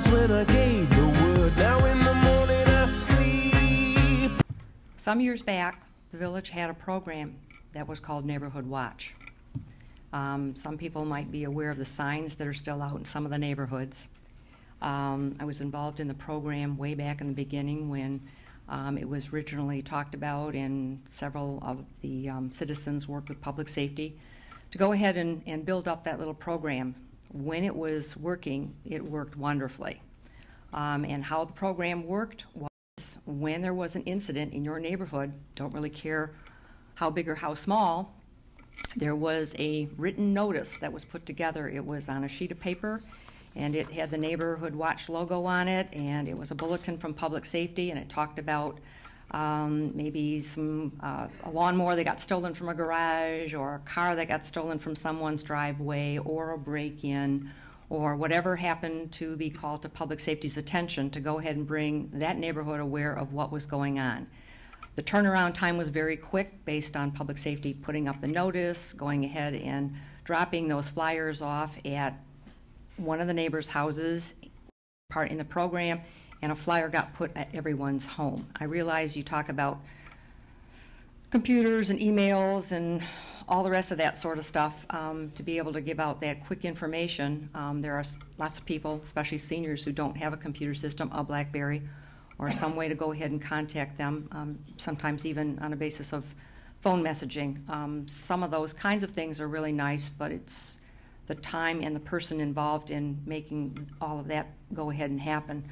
was when I gave the word. Now in the morning I sleep. Some years back, the village had a program that was called Neighborhood Watch. Some people might be aware of the signs that are still out in some of the neighborhoods. I was involved in the program way back in the beginning when it was originally talked about, and several of the citizens worked with public safety to go ahead and build up that little program. When it was working, it worked wonderfully. And how the program worked was when there was an incident in your neighborhood, don't really care how big or how small, there was a written notice that was put together. It was on a sheet of paper, and it had the Neighborhood Watch logo on it, and it was a bulletin from public safety, and it talked about maybe a lawnmower that got stolen from a garage, or a car that got stolen from someone's driveway, or a break-in, or whatever happened to be called to public safety's attention to go ahead and bring that neighborhood aware of what was going on. The turnaround time was very quick based on public safety putting up the notice, going ahead and dropping those flyers off at one of the neighbors' houses, part in the program, and a flyer got put at everyone's home. I realize you talk about computers and emails and all the rest of that sort of stuff to be able to give out that quick information. There are lots of people, especially seniors, who don't have a computer system, a BlackBerry, or some way to go ahead and contact them, sometimes even on a basis of phone messaging. Some of those kinds of things are really nice, but it's the time and the person involved in making all of that go ahead and happen.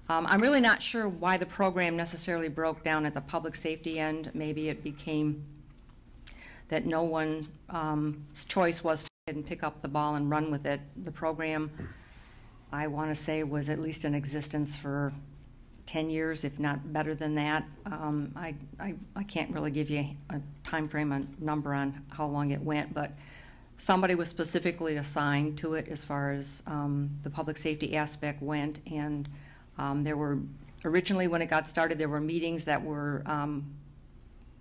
I'm really not sure why the program necessarily broke down at the public safety end. Maybe it became that no one's choice was to go ahead and pick up the ball and run with it. The program, I want to say, was at least in existence for 10 years, if not better than that. I can't really give you a time frame, a number on how long it went, but somebody was specifically assigned to it as far as the public safety aspect went, and there were, originally when it got started, there were meetings that were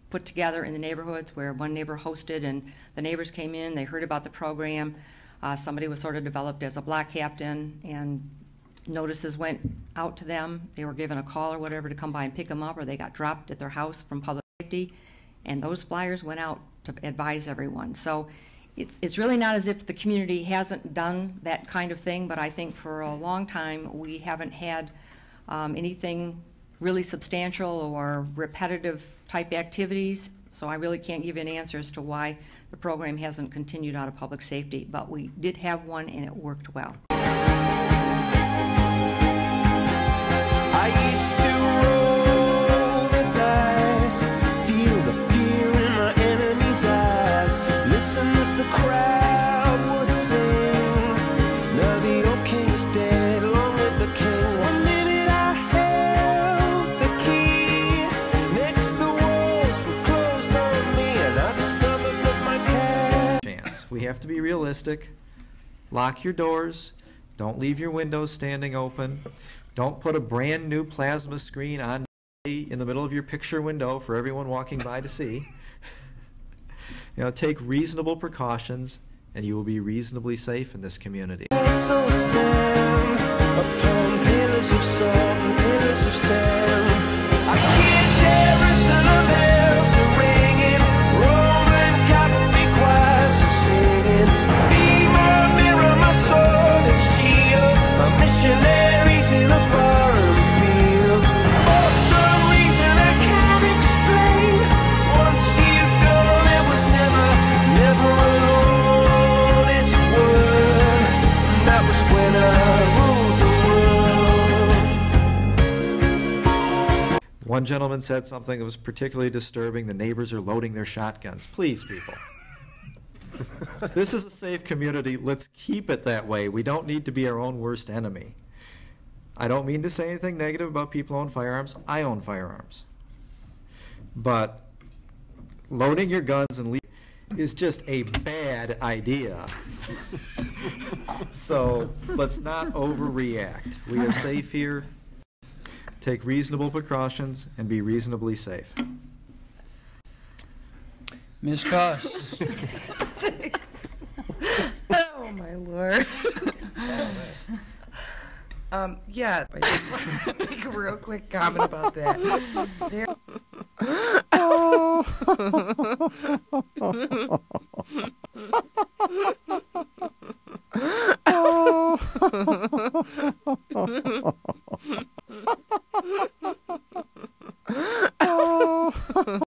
put together in the neighborhoods where one neighbor hosted, and the neighbors came in, they heard about the program. Somebody was sort of developed as a block captain, and notices went out to them. They were given a call or whatever to come by and pick them up, or they got dropped at their house from public safety, and those flyers went out to advise everyone. So it's really not as if the community hasn't done that kind of thing, but I think for a long time we haven't had anything really substantial or repetitive type activities, so I really can't give you an answer as to why the program hasn't continued out of public safety, but we did have one and it worked well. I used to roll the dice, feel the fear in my enemy's eyes, listen as the crowd would sing. Now the old king is dead, long live the king. One minute I held the key, next the walls were closed on me, and I discovered that my cat. We have to be realistic. Lock your doors. Don't leave your windows standing open. Don't put a brand new plasma screen on in the middle of your picture window for everyone walking by to see. You know, take reasonable precautions, and you will be reasonably safe in this community. So stand upon pillars of salt and pillars of sand. I hear Jerusalem bells are ringing, Roman cavalry choirs are singing. Be my mirror, my sword and shield, my missionaries in a foreign field. For some reason I can't explain, once you've gone it was never an honest word. And that was when I ruled the world. One gentleman said something that was particularly disturbing. The neighbors are loading their shotguns. Please, people. This is a safe community. Let's keep it that way. We don't need to be our own worst enemy. I don't mean to say anything negative about people who own firearms. I own firearms. But loading your guns and leaving is just a bad idea. So let's not overreact. We are safe here. Take reasonable precautions and be reasonably safe. Ms. Koss. Oh, my Lord. Yeah, I just want to make a real quick comment about that. There,